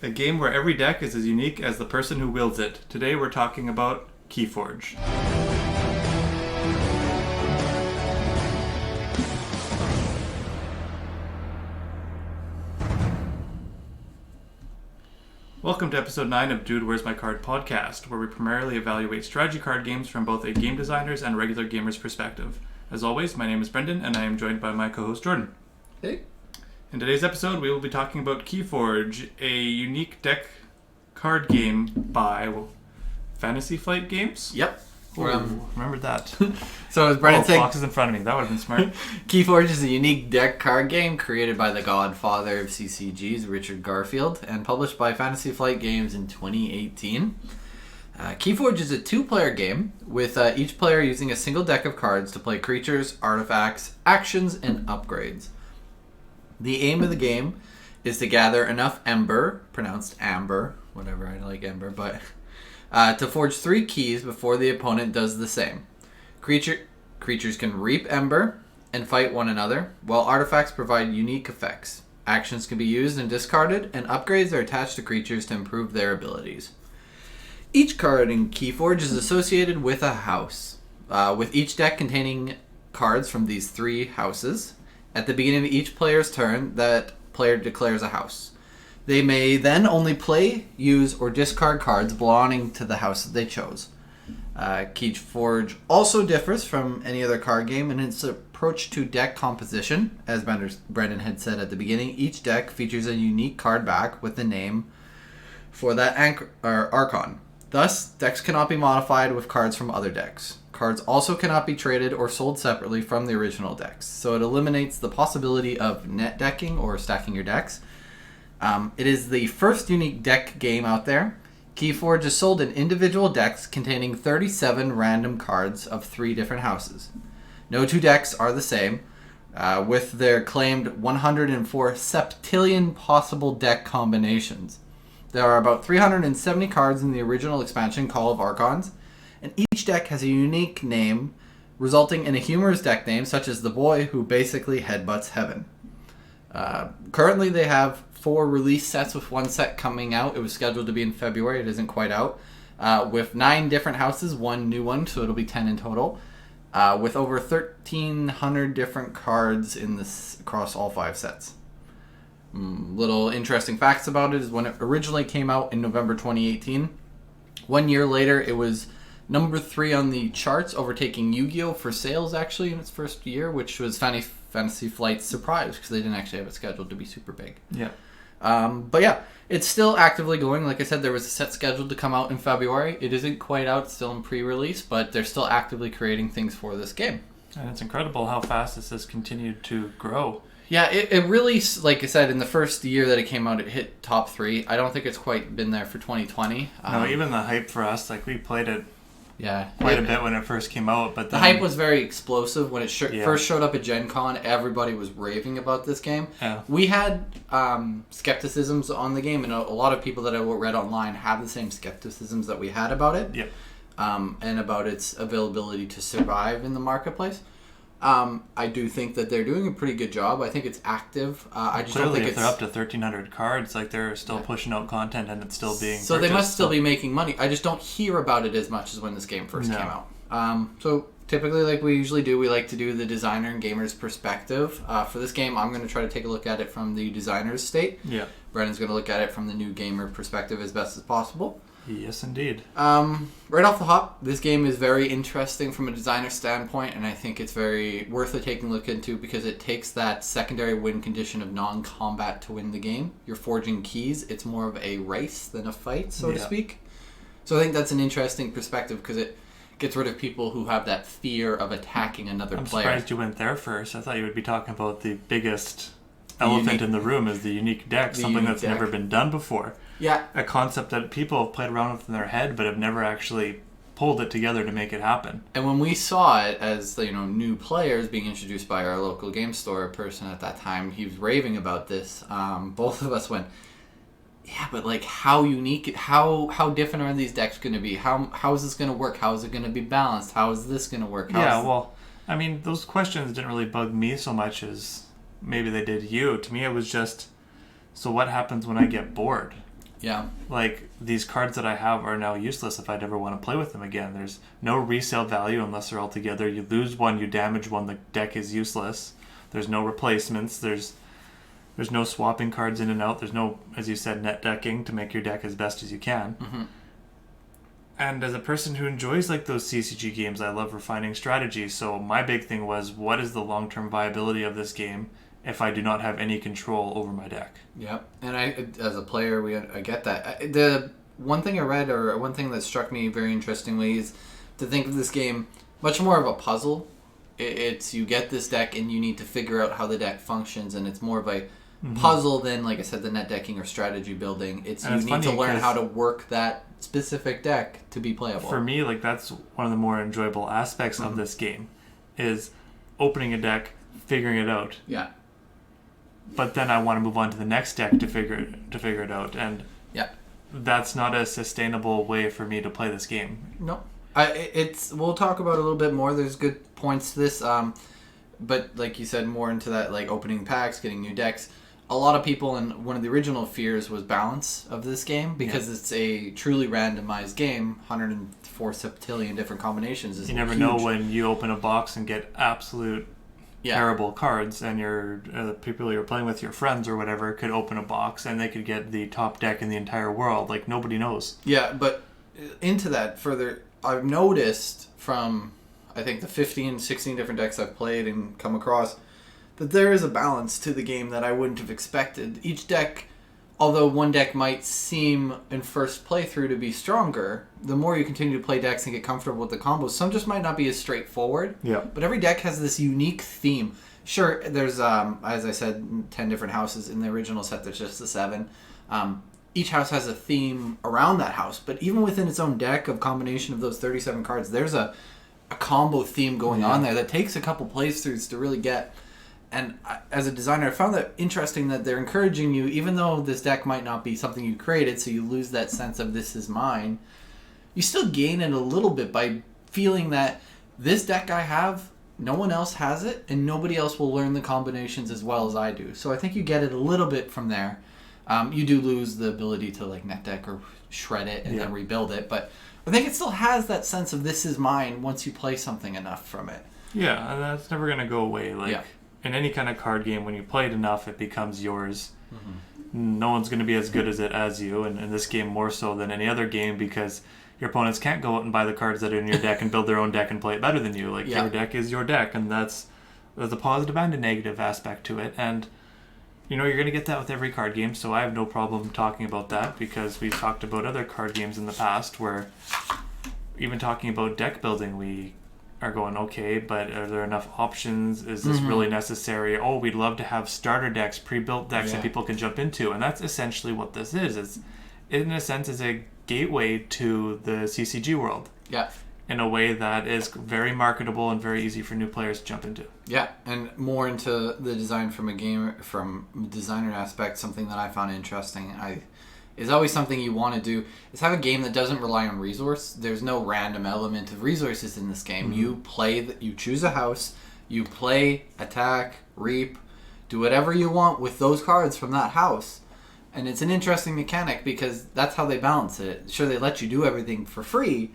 a game where every deck is as unique as the person who wields it. Today we're talking about Keyforge. Welcome to episode 9 of Dude, Where's My Card podcast, where we primarily evaluate strategy card games from both a game designer's and regular gamer's perspective. As always, my name is Brendan, and I am joined by my co-host Jordan. Hey. In today's episode, we will be talking about Keyforge, a unique deck card game by Fantasy Flight Games? Yep. Remember that. So as Brendan said, box is in front of me. That would have been smart. Keyforge is a unique deck card game created by the godfather of CCGs, Richard Garfield, and published by Fantasy Flight Games in 2018. Keyforge is a two-player game, with each player using a single deck of cards to play creatures, artifacts, actions, and upgrades. The aim of the game is to gather enough ember, pronounced amber, whatever, I like ember, but to forge 3 keys before the opponent does the same. Creatures can reap ember and fight one another, while artifacts provide unique effects. Actions can be used and discarded, and upgrades are attached to creatures to improve their abilities. Each card in Keyforge is associated with a house, with each deck containing cards from these 3 houses. At the beginning of each player's turn, that player declares a house. They may then only play, use, or discard cards belonging to the house that they chose. Keyforge also differs from any other card game in its approach to deck composition. As Brendan had said at the beginning, each deck features a unique card back with the name for that Archon. Thus, decks cannot be modified with cards from other decks. Cards also cannot be traded or sold separately from the original decks, so it eliminates the possibility of net decking or stacking your decks. It is the first unique deck game out there. Keyforge is sold in individual decks containing 37 random cards of 3 different houses. No 2 decks are the same, with their claimed 104 septillion possible deck combinations. There are about 370 cards in the original expansion, Call of Archons, and each deck has a unique name, resulting in a humorous deck name, such as the boy who basically headbutts heaven. Currently, they have 4 release sets, with 1 set coming out. It was scheduled to be in February. It isn't quite out. With 9 different houses, 1 new one, so it'll be 10 in total. With over 1,300 different cards across all 5 sets. Little interesting facts about it is when it originally came out in November 2018, 1 year later it was number 3 on the charts, overtaking Yu-Gi-Oh! For sales actually in its first year, which was Fantasy Flight's surprise because they didn't actually have it scheduled to be super big. Yeah. But yeah, it's still actively going. Like I said, there was a set scheduled to come out in February. It isn't quite out, it's still in pre-release, but they're still actively creating things for this game. And it's incredible how fast this has continued to grow. Yeah, it really, like I said, in the first year that it came out, it hit top 3. I don't think it's quite been there for 2020. No, even the hype for us, like we played it a bit when it first came out, but the hype was very explosive when it first showed up at Gen Con. Everybody was raving about this game. Yeah. We had skepticisms on the game, and a lot of people that I read online have the same skepticisms that we had about it. Yep. And about its availability to survive in the marketplace. I do think that they're doing a pretty good job. I think it's active. I just don't think if they're up to 1,300 cards, like they're still pushing out content and it's still being so purchased, they must still be making money. I just don't hear about it as much as when this game first came out. So typically, like we usually do, we like to do the designer and gamer's perspective. For this game, I'm going to try to take a look at it from the designer's state. Yeah. Brendan's going to look at it from the new gamer perspective as best as possible. Yes, indeed. Right off the hop, this game is very interesting from a designer standpoint, and I think it's very worth taking a look into because it takes that secondary win condition of non-combat to win the game. You're forging keys. It's more of a race than a fight, so to speak. So I think that's an interesting perspective because it gets rid of people who have that fear of attacking another player. I'm surprised you went there first. I thought you would be talking about the biggest elephant in the room is the unique deck, something that's never been done before. Yeah. A concept that people have played around with in their head but have never actually pulled it together to make it happen. And when we saw it as new players being introduced by our local game store person at that time, he was raving about this. Both of us went, yeah, but like how unique, how different are these decks going to be? How is this going to work? How is it going to be balanced? How is this going to work? Well, I mean, those questions didn't really bug me so much as maybe they did you. To me, it was just, so what happens when I get bored? Yeah. Like, these cards that I have are now useless if I'd ever want to play with them again. There's no resale value unless they're all together. You lose one, you damage one, the deck is useless. There's no replacements. There's no swapping cards in and out. There's no, as you said, net decking to make your deck as best as you can. Mm-hmm. And as a person who enjoys like those CCG games, I love refining strategy. So my big thing was, what is the long-term viability of this game if I do not have any control over my deck? Yep. And I, as a player, I get that. The one thing I read, or one thing that struck me very interestingly, is to think of this game much more of a puzzle. It's you get this deck and you need to figure out how the deck functions, and it's more of a puzzle than, like I said, the net decking or strategy building. It's you need to learn how to work that specific deck to be playable. For me, like, that's one of the more enjoyable aspects of this game, is opening a deck, figuring it out. Yeah. But then I want to move on to the next deck to figure it out, and yeah, that's not a sustainable way for me to play this game. No. We'll talk about it a little bit more. There's good points to this, but like you said, more into that, like opening packs, getting new decks. A lot of people, and one of the original fears was balance of this game, because it's a truly randomized game. 104 septillion different combinations is you never huge. know when you open a box and get absolute terrible cards, and the people you're playing with, your friends or whatever, could open a box and they could get the top deck in the entire world. Like, nobody knows. Yeah, but into that further, I've noticed from, I think, the 15, 16 different decks I've played and come across, that there is a balance to the game that I wouldn't have expected. Each deck, although one deck might seem in first playthrough to be stronger, the more you continue to play decks and get comfortable with the combos, some just might not be as straightforward. Yeah. But every deck has this unique theme. Sure, there's, as I said, 10 different houses. In the original set, there's just the 7. Each house has a theme around that house, but even within its own deck of combination of those 37 cards, there's a combo theme going on there that takes a couple playthroughs to really get. And as a designer, I found that interesting that they're encouraging you, even though this deck might not be something you created, so you lose that sense of this is mine, you still gain it a little bit by feeling that this deck I have, no one else has it, and nobody else will learn the combinations as well as I do. So I think you get it a little bit from there. You do lose the ability to like net deck or shred it and then rebuild it, but I think it still has that sense of this is mine once you play something enough from it. Yeah, and that's never going to go away. Like, in any kind of card game, when you play it enough, it becomes yours. Mm-hmm. No one's going to be as good as you, and in this game more so than any other game, because your opponents can't go out and buy the cards that are in your deck and build their own deck and play it better than you. Like, your deck is your deck, and there's a positive and a negative aspect to it, and you know, you're going to get that with every card game, so I have no problem talking about that, because we've talked about other card games in the past where, even talking about deck building, we are going, okay, but are there enough options? Is this really necessary? Oh, we'd love to have starter decks, pre-built decks that people can jump into, and that's essentially what this is. It's, in a sense, is a gateway to the CCG world. Yeah. In a way that is very marketable and very easy for new players to jump into. Yeah, and more into the design from a designer aspect, something that I found interesting. Is always something you want to do is have a game that doesn't rely on resource. There's no random element of resources in this game. Mm-hmm. You choose a house, you play, attack, reap, do whatever you want with those cards from that house. And it's an interesting mechanic because that's how they balance it. Sure, they let you do everything for free.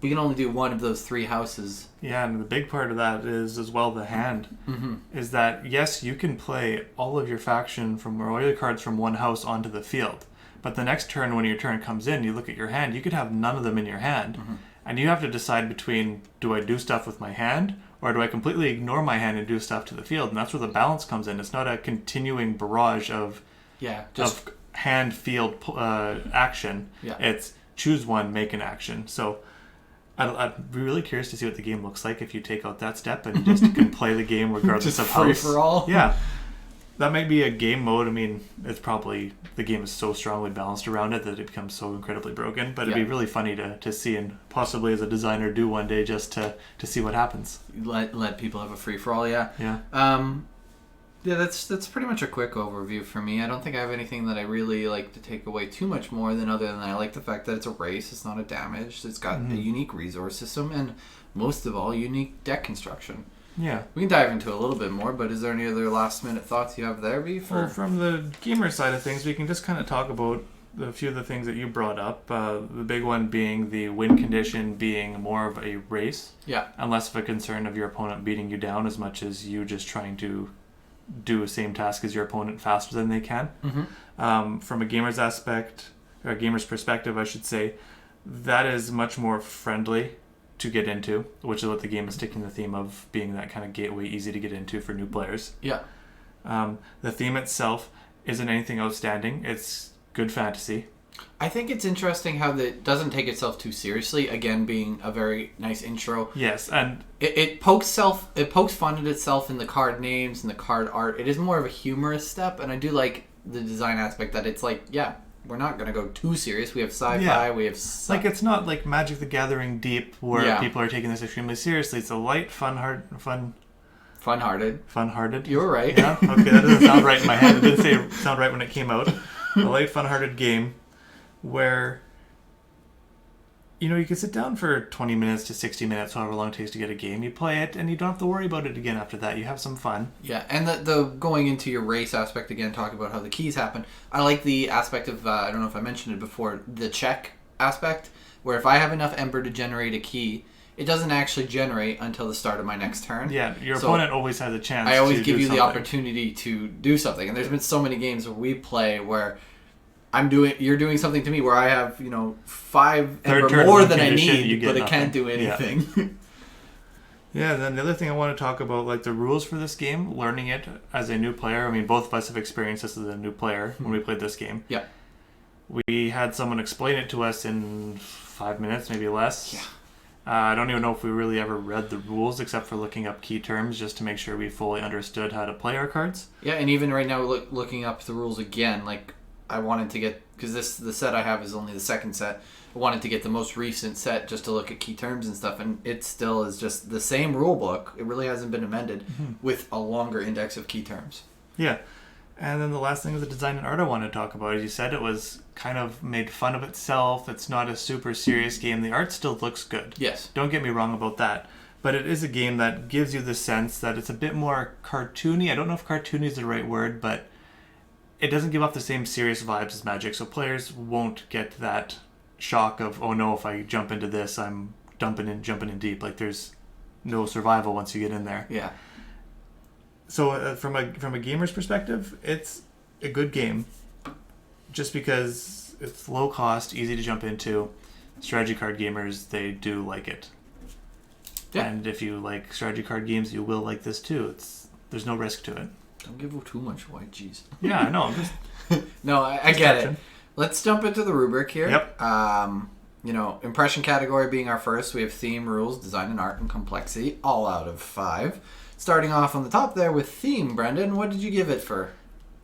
We can only do one of those 3 houses. Yeah, and the big part of that is as well the hand. Mm-hmm. Is that, yes, you can play all of your faction or all your cards from one house onto the field. But the next turn, when your turn comes in, you look at your hand, you could have none of them in your hand. Mm-hmm. And you have to decide between, do I do stuff with my hand, or do I completely ignore my hand and do stuff to the field? And that's where the balance comes in. It's not a continuing barrage of hand-field action. Yeah. It's choose one, make an action. So I'd be really curious to see what the game looks like if you take out that step and just can play the game regardless of free for all. Yeah. That might be a game mode. I mean, it's probably, the game is so strongly balanced around it that it becomes so incredibly broken. But it'd be really funny to see, and possibly as a designer do one day, just to see what happens. Let people have a free for all. Yeah. That's pretty much a quick overview for me. I don't think I have anything that I really like to take away too much more than other than I like the fact that it's a race. It's not a damage. It's got a unique resource system, and most of all, unique deck construction. Yeah. We can dive into a little bit more, but is there any other last minute thoughts you have there, Beef? Well, from the gamer side of things, we can just kind of talk about a few of the things that you brought up. The big one being the win condition being more of a race. Yeah. And less of a concern of your opponent beating you down as much as you just trying to do the same task as your opponent faster than they can. From a gamer's perspective, I should say, that is much more friendly to get into, which is what the game is taking the theme of being that kind of gateway, easy to get into for new players. Yeah. The theme itself isn't anything outstanding. It's good fantasy. I think it's interesting how it doesn't take itself too seriously. Again, being a very nice intro. Yes, and it pokes fun at itself in the card names and the card art. It is more of a humorous step, and I do like the design aspect that it's like, yeah, we're not going to go too serious. We have sci-fi, we have... Like, it's not like Magic the Gathering Deep, where people are taking this extremely seriously. It's a light, Fun-hearted. Fun-hearted. You're right. Yeah? Okay, that doesn't sound right in my head. It didn't sound right when it came out. A light, fun-hearted game where, you can sit down for 20 minutes to 60 minutes, however long it takes to get a game. You play it, and you don't have to worry about it again after that. You have some fun. Yeah, and the going into your race aspect again, talking about how the keys happen. I like the aspect of, I don't know if I mentioned it before, the check aspect, where if I have enough Ember to generate a key, it doesn't actually generate until the start of my next turn. Yeah, your opponent always has a chance. I always give you the opportunity to do something, and there's been so many games where we play where you're doing something to me where I have 5 Ember more than I need, but it can't do anything. Yeah, then the other thing I want to talk about, like the rules for this game, learning it as a new player. I mean, both of us have experienced this as a new player when we played this game. Yeah. We had someone explain it to us in 5 minutes, maybe less. Yeah. I don't even know if we really ever read the rules except for looking up key terms just to make sure we fully understood how to play our cards. Yeah, and even right now looking up the rules again, like I wanted to get, because the set I have is only the second set, I wanted to get the most recent set just to look at key terms and stuff, and it still is just the same rule book. It really hasn't been amended with a longer index of key terms. Yeah. And then the last thing is the design and art I want to talk about. As you said, it was kind of made fun of itself. It's not a super serious game. The art still looks good. Yes. Don't get me wrong about that. But it is a game that gives you the sense that it's a bit more cartoony. I don't know if cartoony is the right word, but it doesn't give off the same serious vibes as Magic. So players won't get that shock of, oh no, if I jump into this, I'm jumping in deep. Like there's no survival once you get in there. Yeah. So from a gamer's perspective, it's a good game, just because it's low cost, easy to jump into. Strategy card gamers, they do like it. Yeah. And if you like strategy card games, you will like this too. There's no risk to it. Don't give too much away, jeez. Yeah, I know. No, I get it. Let's jump into the rubric here. Yep. Impression category being our first. We have theme, rules, design and art, and complexity, all out of 5. Starting off on the top there with theme, Brendan, what did you give it for?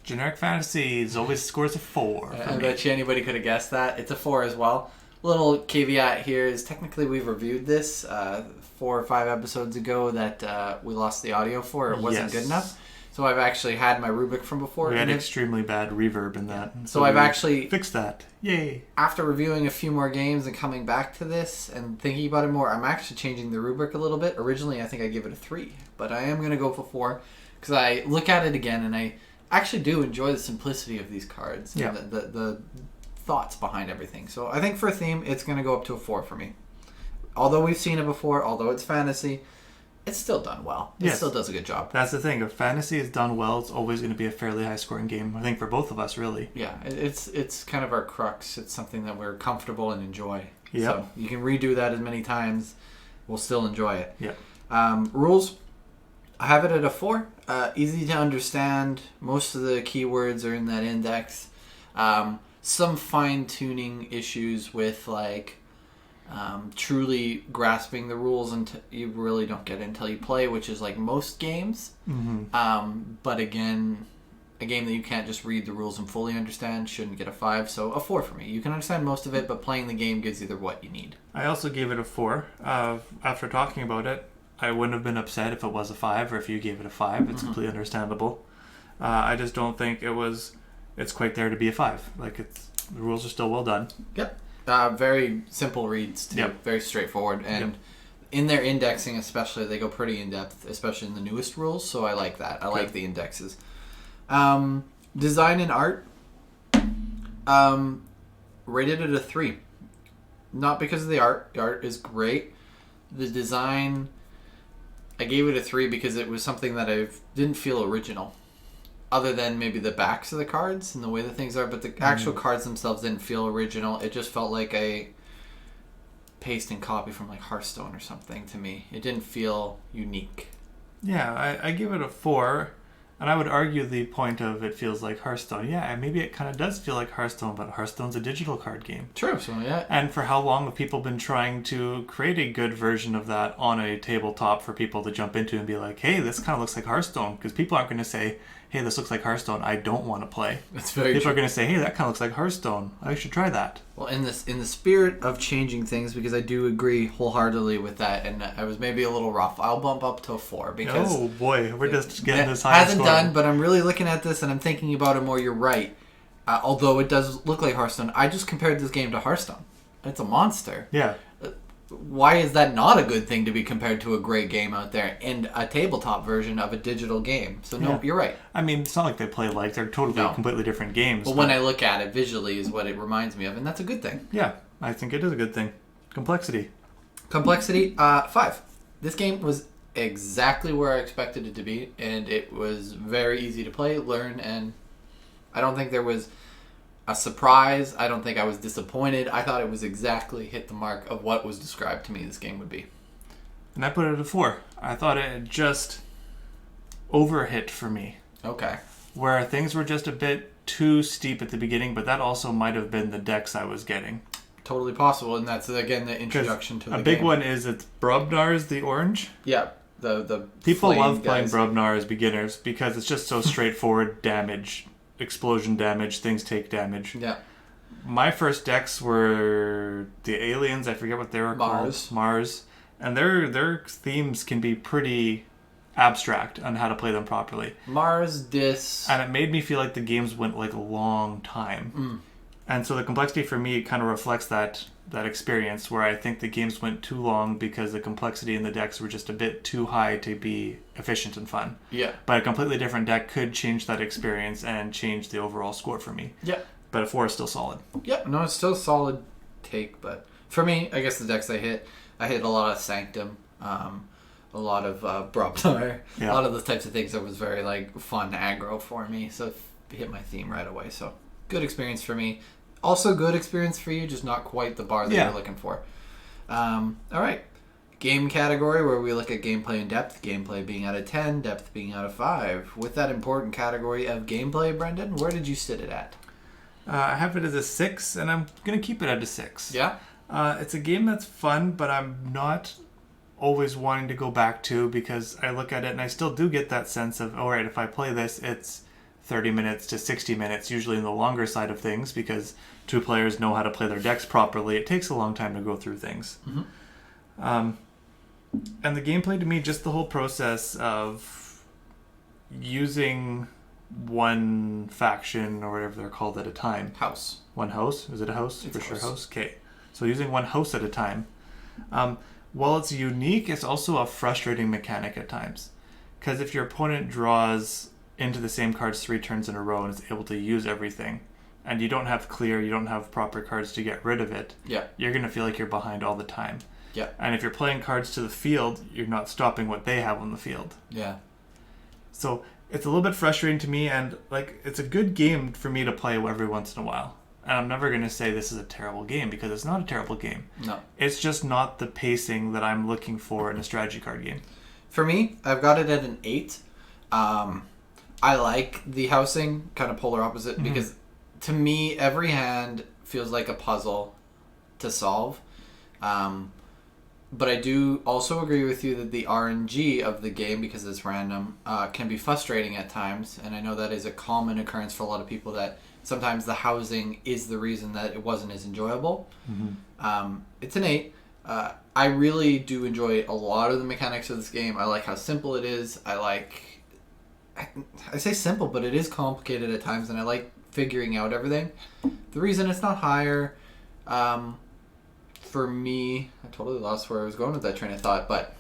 Generic Fantasies always scores a 4. I bet you anybody could have guessed that. It's a 4 as well. Little caveat here is technically we've reviewed this 4 or 5 episodes ago that we lost the audio for. It wasn't good enough. So I've actually had my rubric from before. We had extremely bad reverb in that. So I've actually fixed that. Yay. After reviewing a few more games and coming back to this and thinking about it more, I'm actually changing the rubric a little bit. Originally, I think I gave it a 3. But I am going to go for 4 because I look at it again and I actually do enjoy the simplicity of these cards. Yeah. And the thoughts behind everything. So I think for a theme, it's going to go up to a 4 for me. Although we've seen it before, although it's fantasy, it's still done well. It still does a good job. That's the thing. If fantasy is done well, it's always going to be a fairly high-scoring game. I think for both of us, really. Yeah, it's kind of our crux. It's something that we're comfortable and enjoy. Yep. So you can redo that as many times. We'll still enjoy it. Yeah. Rules, I have it at a 4. Easy to understand. Most of the keywords are in that index. Some fine-tuning issues with like truly grasping the rules, and you really don't get it until you play, which is like most games. But again, a game that you can't just read the rules and fully understand shouldn't get a 5. So a 4 for me. You can understand most of it, but playing the game gives you what you need. I also gave it a 4. After talking about it, I wouldn't have been upset if it was a 5 or if you gave it a 5. It's completely understandable. I just don't think it's quite there to be a 5. Like the rules are still well done. Yep. Very simple reads too. Yep. Very straightforward. And in their indexing especially, they go pretty in depth, especially in the newest rules. So I like that. I like the indexes. Design and art. rated it a 3. Not because of the art. The art is great. The design, I gave it a 3 because it was something that I didn't feel original. Other than maybe the backs of the cards and the way the things are. But the actual cards themselves didn't feel original. It just felt like a paste and copy from like Hearthstone or something to me. It didn't feel unique. Yeah, I give it a 4. And I would argue the point of it feels like Hearthstone. Yeah, maybe it kind of does feel like Hearthstone, but Hearthstone's a digital card game. True, so yeah. And for how long have people been trying to create a good version of that on a tabletop for people to jump into and be like, hey, this kind of looks like Hearthstone? Because people aren't going to say, hey, this looks like Hearthstone, I don't want to play. That's very People true. are going to say, hey, that kind of looks like Hearthstone, I should try that. Well, in the spirit of changing things, because I do agree wholeheartedly with that, and I was maybe a little rough, I'll bump up to a 4 because oh boy, we're just getting this high. Hasn't done, but I'm really looking at this and I'm thinking about it more. You're right. Although it does look like Hearthstone, I just compared this game to Hearthstone. It's a monster. Yeah. Why is that not a good thing to be compared to a great game out there and a tabletop version of a digital game? So no, You're right. I mean, it's not like they play like they're totally completely different games. But when I look at it visually is what it reminds me of, and that's a good thing. Yeah, I think it is a good thing. Complexity. 5. This game was exactly where I expected it to be, and it was very easy to play, learn, and I don't think there was a surprise. I don't think I was disappointed. I thought it was exactly hit the mark of what was described to me this game would be. And I put it at a 4. I thought it just overhit for me. Okay. Where things were just a bit too steep at the beginning, but that also might have been the decks I was getting. Totally possible, and that's, again, the introduction to the game. A big one is it's Brobnar's the orange. Yeah, the people love guys. playing Brobnar as beginners because it's just so straightforward damage. Explosion damage, things take damage. Yeah. My first decks were the aliens, I forget what they were called. Mars. And their themes can be pretty abstract on how to play them properly. Mars, Dis. And it made me feel like the games went like a long time. And so the complexity for me kind of reflects that experience where I think the games went too long because the complexity in the decks were just a bit too high to be efficient and fun. Yeah. But a completely different deck could change that experience and change the overall score for me. Yeah. But a 4 is still solid. Yeah, no, it's still a solid take, but for me, I guess the decks I hit a lot of Sanctum, a lot of Brobnar, a lot of those types of things that was very like fun aggro for me, so it hit my theme right away. So good experience for me. Also good experience for you, just not quite the bar that you're looking for. All right. Game category where we look at gameplay and depth. Gameplay being out of 10, depth being out of 5. With that important category of gameplay, Brendan, where did you sit it at? I have it as a 6, and I'm going to keep it at a 6. Yeah? It's a game that's fun, but I'm not always wanting to go back to because I look at it and I still do get that sense of, all right, if I play this, it's 30 minutes to 60 minutes, usually in the longer side of things, because 2 players know how to play their decks properly. It takes a long time to go through things. And the gameplay to me, just the whole process of using one faction or whatever they're called at a time. House. One house? Is it a house? It's for sure house. House? Okay. So using one house at a time. While it's unique, it's also a frustrating mechanic at times. Because if your opponent draws into the same cards 3 turns in a row and is able to use everything, and you don't have clear, you don't have proper cards to get rid of it, you're going to feel like you're behind all the time. Yeah. And if you're playing cards to the field, you're not stopping what they have on the field. Yeah. So it's a little bit frustrating to me, and like it's a good game for me to play every once in a while. And I'm never going to say this is a terrible game because it's not a terrible game. No. It's just not the pacing that I'm looking for in a strategy card game. For me, I've got it at an 8. I like the housing, kind of polar opposite, because to me, every hand feels like a puzzle to solve. But I do also agree with you that the RNG of the game, because it's random, can be frustrating at times. And I know that is a common occurrence for a lot of people, that sometimes the housing is the reason that it wasn't as enjoyable. It's an 8. I really do enjoy a lot of the mechanics of this game. I like how simple it is. I say simple, but it is complicated at times, and I like figuring out everything. The reason it's not higher, for me, I totally lost where I was going with that train of thought, but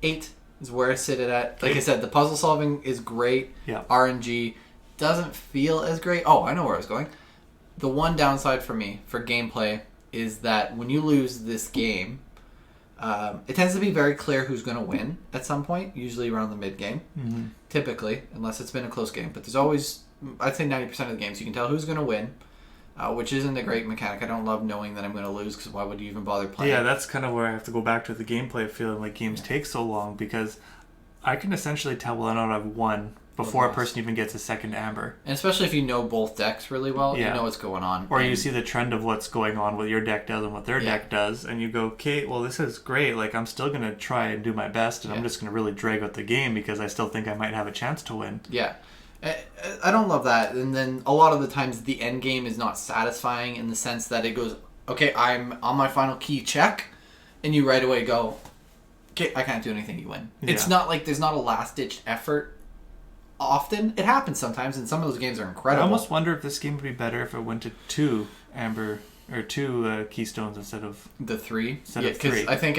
8 is where I sit it at. Like I said, the puzzle solving is great. Yeah. RNG doesn't feel as great. Oh, I know where I was going. the one downside for me for gameplay is that when you lose this game, it tends to be very clear who's going to win at some point, usually around the mid game, typically, unless it's been a close game. But there's always, I'd say 90% of the games, you can tell who's going to win, which isn't a great mechanic. I don't love knowing that I'm going to lose, because why would you even bother playing? Yeah, that's kind of where I have to go back to the gameplay, feeling like games take so long, because I can essentially tell whether or not I've won before a person even gets a second amber. And especially if you know both decks really well, you know what's going on. Or you see the trend of what's going on, what your deck does and what their deck does, and you go, okay, well, this is great. Like, I'm still going to try and do my best, and I'm just going to really drag out the game because I still think I might have a chance to win. Yeah. I don't love that. And then a lot of the times the end game is not satisfying in the sense that it goes, okay, I'm on my final key, check, and you right away go, okay, I can't do anything, you win. Yeah. It's not like there's not a last-ditch effort. Often it happens sometimes, and some of those games are incredible. I almost wonder if this game would be better if it went to 2 amber or 2 keystones instead of the 3. Instead of 3. I think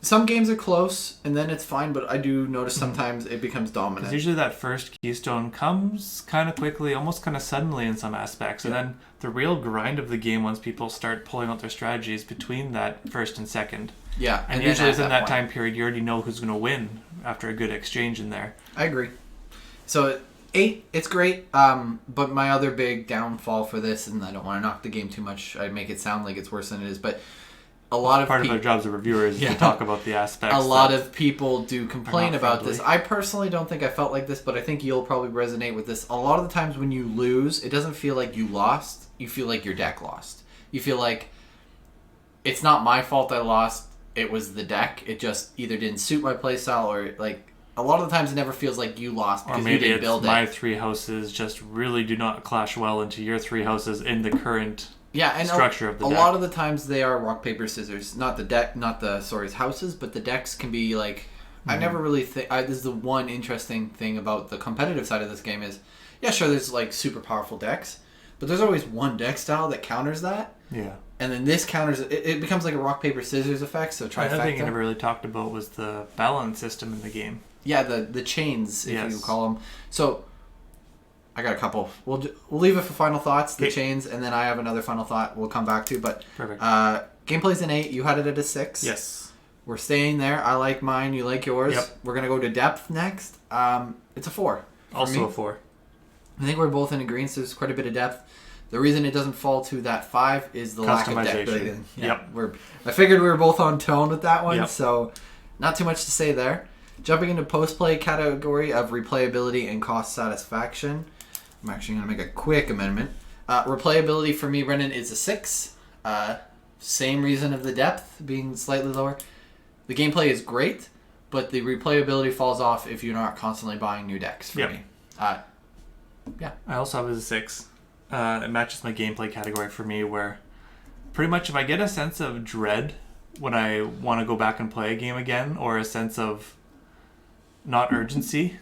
some games are close, and then it's fine. But I do notice sometimes it becomes dominant. 'Cause usually that first keystone comes kind of quickly, almost kind of suddenly in some aspects, and then the real grind of the game once people start pulling out their strategies between that first and second. Yeah, and usually within that time period, you already know who's going to win after a good exchange in there. I agree. So 8, it's great, but my other big downfall for this, and I don't want to knock the game too much, I make it sound like it's worse than it is, but a lot of part of our jobs as reviewers is to talk about the aspects. A lot of people do complain about this. I personally don't think I felt like this, but I think you'll probably resonate with this. A lot of the times when you lose, it doesn't feel like you lost. You feel like your deck lost. You feel like it's not my fault I lost. It was the deck. It just either didn't suit my playstyle, or like a lot of the times it never feels like you lost because you didn't build it. Or maybe it's my 3 houses just really do not clash well into your 3 houses in the current structure of the deck. A lot of the times they are rock, paper, scissors. Not the houses, but the decks can be like... I never really think... This is the one interesting thing about the competitive side of this game is... Yeah, sure, there's like super powerful decks, but there's always one deck style that counters that. Yeah. And then this counters... It becomes like a rock, paper, scissors effect, so trifecta. Another thing I never really talked about was the balance system in the game. Yeah, the chains, if you call them. So, I got a couple. We'll leave it for final thoughts, the chains, and then I have another final thought we'll come back to. But perfect. Gameplay's an 8. You had it at a 6. Yes. We're staying there. I like mine. You like yours. Yep. We're going to go to depth next. It's a 4. Also a 4. I think we're both in agreement. There's quite a bit of depth. The reason it doesn't fall to that 5 is the lack of deck building. Yeah, yep. I figured we were both on tone with that one, yep. So not too much to say there. Jumping into post-play category of replayability and cost satisfaction. I'm actually going to make a quick amendment. Replayability for me, Brendan, is a 6. Same reason of the depth being slightly lower. The gameplay is great, but the replayability falls off if you're not constantly buying new decks for me. Yeah. I also have it as a 6. It matches my gameplay category for me, where pretty much if I get a sense of dread when I want to go back and play a game again, or a sense of not urgency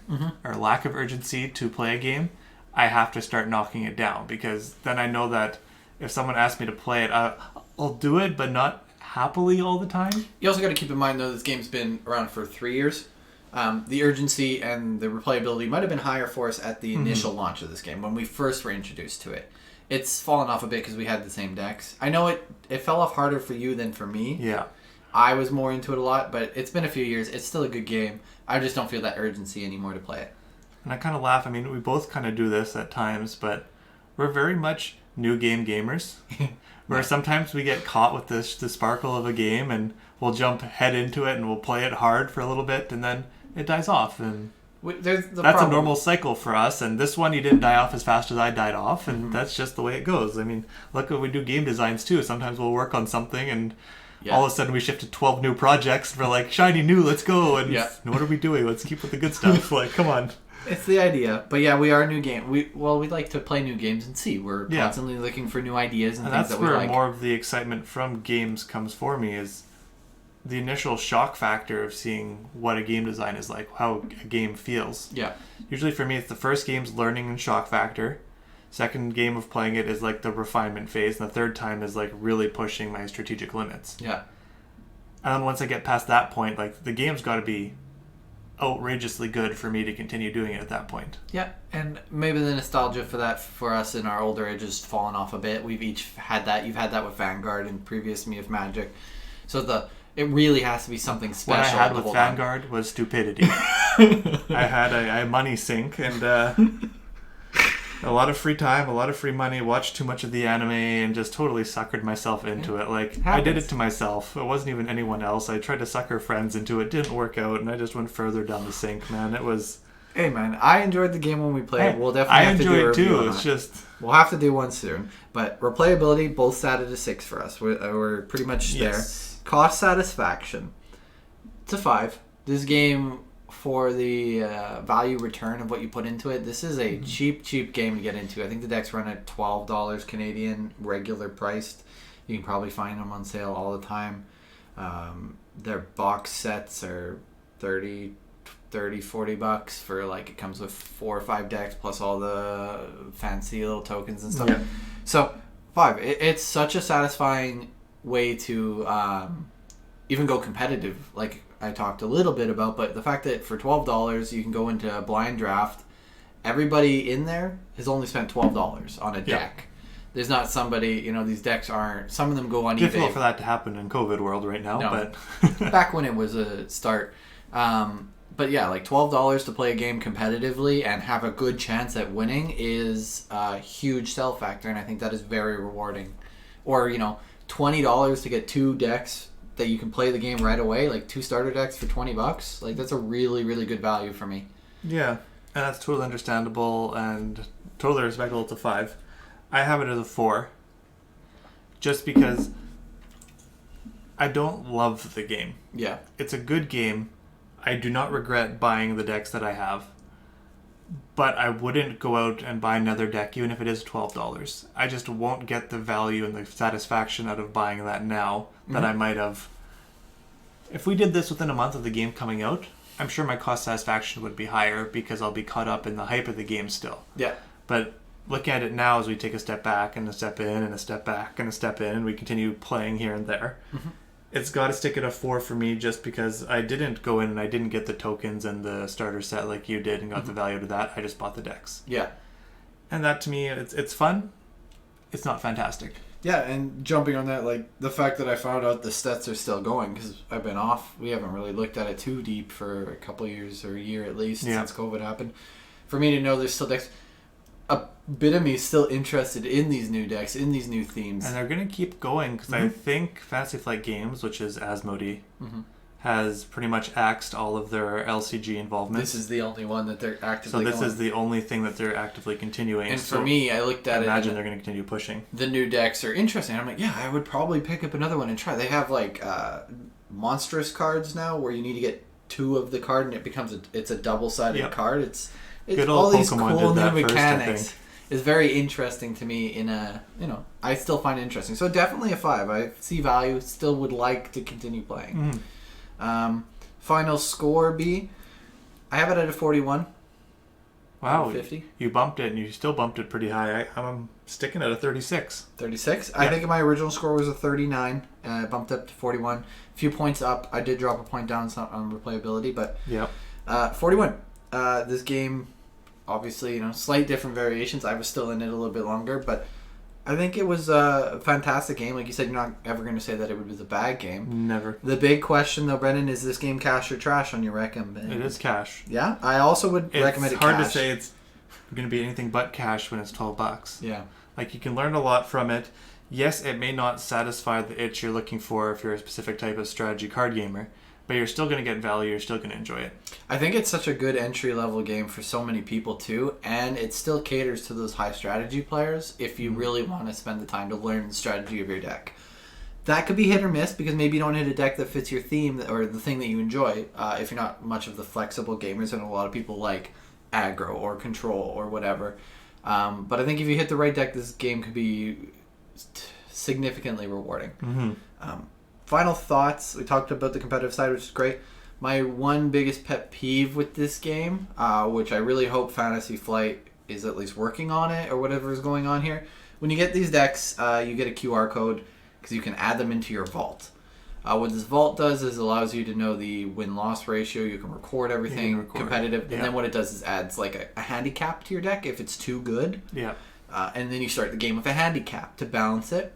or lack of urgency to play a game, I have to start knocking it down, because then I know that if someone asks me to play it, I'll do it, but not happily all the time. You also got to keep in mind, though, this game's been around for 3 years. The urgency and the replayability might have been higher for us at the initial launch of this game, when we first were introduced to it. It's fallen off a bit because we had the same decks. I know it fell off harder for you than for me. Yeah. I was more into it a lot, but it's been a few years. It's still a good game. I just don't feel that urgency anymore to play it. And I kind of laugh. I mean, we both kind of do this at times, but we're very much new game gamers. Where sometimes we get caught with the sparkle of a game, and we'll jump head into it and we'll play it hard for a little bit, and then it dies off. And that's a normal cycle for us. And this one, you didn't die off as fast as I died off, and that's just the way it goes. I mean, look, when we do game designs too. Sometimes we'll work on something, and all of a sudden we shift to 12 new projects. And we're like, shiny new, let's go. And what are we doing? Let's keep with the good stuff. Like, come on. It's the idea. But yeah, we are new game. We like to play new games and see. We're constantly looking for new ideas and things that we like. That's where more of the excitement from games comes for me, is the initial shock factor of seeing what a game design is like, how a game feels. Yeah. Usually for me, it's the first game's learning and shock factor. Second game of playing it is like the refinement phase. And the third time is like really pushing my strategic limits. Yeah. And then once I get past that point, like the game's got to be outrageously good for me to continue doing it at that point. Yeah, and maybe the nostalgia for that for us in our older age has fallen off a bit. We've each had that. You've had that with Vanguard and previous Me of Magic. So it really has to be something special. What I had with Vanguard was stupidity. I had a money sink and a lot of free time, a lot of free money, watched too much of the anime and just totally suckered myself into it. Like, I did it to myself. It wasn't even anyone else. I tried to sucker friends into it. Didn't work out, and I just went further down the sink, man. It was... Hey, man, I enjoyed the game when we played. We'll definitely have to do a review too. on It's that. just... We'll have to do one soon. But replayability, both sat at a 6 for us. We're pretty much there. Cost satisfaction, it's a 5. This game... for the value return of what you put into it, this is a cheap game to get into. I think the decks run at $12 Canadian, regular priced. You can probably find them on sale all the time. Their box sets are $30, $40 for, like, it comes with 4 or 5 decks plus all the fancy little tokens and stuff. Yeah. So 5. It's such a satisfying way to even go competitive. Like I talked a little bit about, but the fact that for $12 you can go into a blind draft, everybody in there has only spent $12 on a deck. There's not somebody, these decks aren't, some of them go on eBay. Difficult for that to happen in COVID world right now, but back when it was a start. But yeah, like $12 to play a game competitively and have a good chance at winning is a huge sell factor, and I think that is very rewarding. Or, $20 to get 2 decks that you can play the game right away, like 2 starter decks for $20. Like, that's a really, really good value for me. Yeah, and that's totally understandable and totally respectable. It's a 5. I have it as a 4, just because I don't love the game. Yeah. It's a good game. I do not regret buying the decks that I have, but I wouldn't go out and buy another deck even if it is $12. I just won't get the value and the satisfaction out of buying that now that I might have. If we did this within a month of the game coming out, I'm sure my cost satisfaction would be higher because I'll be caught up in the hype of the game still. Yeah. But looking at it now as we take a step back and a step in and a step back and a step in and we continue playing here and there, it's got to stick at a 4 for me just because I didn't go in and I didn't get the tokens and the starter set like you did and got the value to that. I just bought the decks. Yeah. And that to me, it's fun. It's not fantastic. Yeah, and jumping on that, like, the fact that I found out the stats are still going, because I've been off, we haven't really looked at it too deep for a couple of years, or a year at least, since COVID happened. For me to know there's still decks, a bit of me is still interested in these new decks, in these new themes. And they're going to keep going, because I think Fantasy Flight Games, which is Asmodee, has pretty much axed all of their LCG involvement. This is the only one that they're actively So this is the only thing that they're actively continuing. And for me, I looked at it. Imagine they're going to continue pushing. The new decks are interesting. I'm like, yeah, I would probably pick up another one and try. They have like monstrous cards now where you need to get 2 of the card and it becomes it's a double-sided card. It's good all old these Pokemon cool did that new first, mechanics. Is very interesting to me in a, I still find it interesting. So definitely a 5. I see value, still would like to continue playing. Final score B, I have it at a 41. Wow, 50. You bumped it and you still bumped it pretty high. I'm sticking at a 36. 36? Yeah. I think my original score was a 39. I bumped up to 41. A few points up. I did drop a point down on replayability, but 41. This game, obviously, slight different variations. I was still in it a little bit longer, but I think it was a fantastic game. Like you said, you're not ever going to say that it was a bad game. Never. The big question, though, Brendan, is this game cash or trash on your recommend? It is cash. Yeah? I also would recommend it cash. It's hard to say it's going to be anything but cash when it's $12. Yeah. Like, you can learn a lot from it. Yes, it may not satisfy the itch you're looking for if you're a specific type of strategy card gamer, but you're still going to get value. You're still going to enjoy it. I think it's such a good entry-level game for so many people, too, and it still caters to those high strategy players if you really want to spend the time to learn the strategy of your deck. That could be hit or miss because maybe you don't hit a deck that fits your theme or the thing that you enjoy if you're not much of the flexible gamers, and a lot of people like aggro or control or whatever. But I think if you hit the right deck, this game could be significantly rewarding. Final thoughts. We talked about the competitive side, which is great. My one biggest pet peeve with this game, which I really hope Fantasy Flight is at least working on it or whatever is going on here. When you get these decks, you get a QR code because you can add them into your vault. What this vault does is allows you to know the win-loss ratio. You can record everything competitive. And then what it does is adds like a handicap to your deck if it's too good. Yeah. And then you start the game with a handicap to balance it.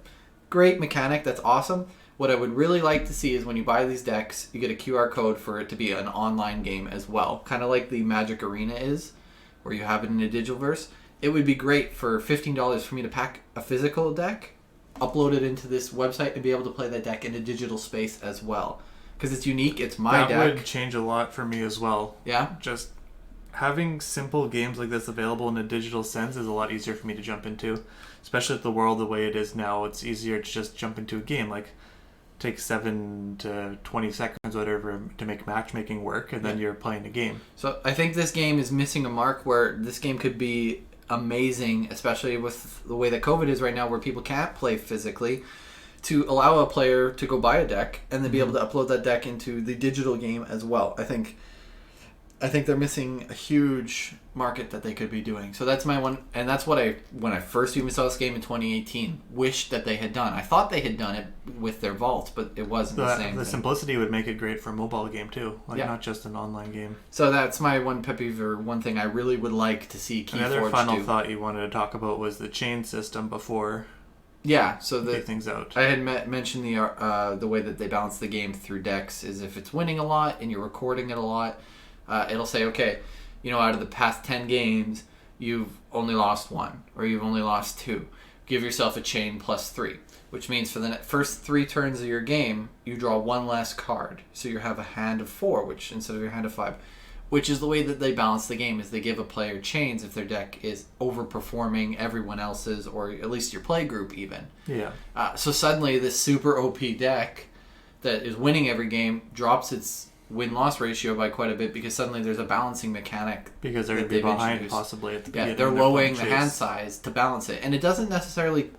Great mechanic. That's awesome. What I would really like to see is when you buy these decks, you get a QR code for it to be an online game as well. Kind of like the Magic Arena is, where you have it in a Digitalverse. It would be great for $15 for me to pack a physical deck, upload it into this website, and be able to play that deck in a digital space as well. Because it's unique. It's my deck. That would change a lot for me as well. Yeah? Just having simple games like this available in a digital sense is a lot easier for me to jump into. Especially with the world the way it is now, it's easier to just jump into a game. Like, take 7 to 20 seconds, whatever, to make matchmaking work, and then you're playing a game. So I think this game is missing a mark where this game could be amazing, especially with the way that COVID is right now, where people can't play physically, to allow a player to go buy a deck and then be able to upload that deck into the digital game as well. I think they're missing a huge market that they could be doing. So that's my one, and that's what when I first even saw this game in 2018, wished that they had done. I thought they had done it with their vault, but it wasn't the same. The simplicity would make it great for a mobile game too, not just an online game. So that's my one pet peeve, or one thing I really would like to see Keyforge do. Another final thought you wanted to talk about was the chain system before. Yeah, so take things out. I had mentioned the way that they balance the game through decks is if it's winning a lot and you're recording it a lot, it'll say, okay, out of the past 10 games, you've only lost 1 or you've only lost 2. Give yourself a chain +3, which means for the first 3 turns of your game, you draw 1 less card. So you have a hand of 4, which instead of your hand of 5, which is the way that they balance the game, is they give a player chains if their deck is overperforming everyone else's, or at least your play group even. Yeah. So suddenly this super OP deck that is winning every game drops its win-loss ratio by quite a bit, because suddenly there's a balancing mechanic. Because they're going to be behind possibly at the beginning. They're lowering the hand size to balance it. And it doesn't necessarily,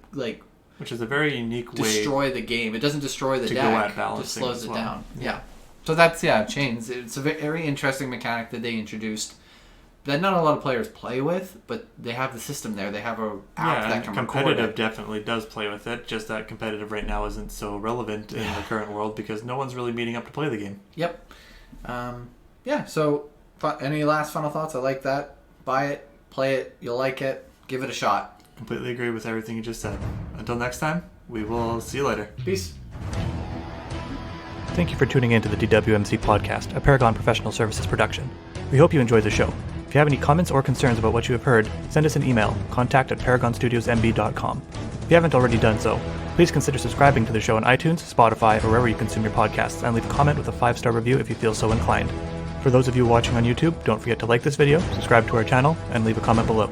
which is a very unique way destroy the game. It doesn't destroy the to deck. Go at balancing, it just slows it down. Yeah. So that's, chains. It's a very interesting mechanic that they introduced that not a lot of players play with, but they have the system there. They have a app that can record it. Competitive definitely does play with it, just that competitive right now isn't so relevant in the current world because no one's really meeting up to play the game. Yep. So any last final thoughts? I like that. Buy it, play it, you'll like it, give it a shot. Completely agree with everything you just said. Until next time, we will see you later. Peace. Thank you for tuning in to the DWMC podcast, a Paragon Professional Services production. We hope you enjoyed the show. If you have any comments or concerns about what you have heard, send us an email, contact@paragonstudiosmb.com. If you haven't already done so, please consider subscribing to the show on iTunes, Spotify, or wherever you consume your podcasts, and leave a comment with a 5-star review if you feel so inclined. For those of you watching on YouTube, don't forget to like this video, subscribe to our channel, and leave a comment below.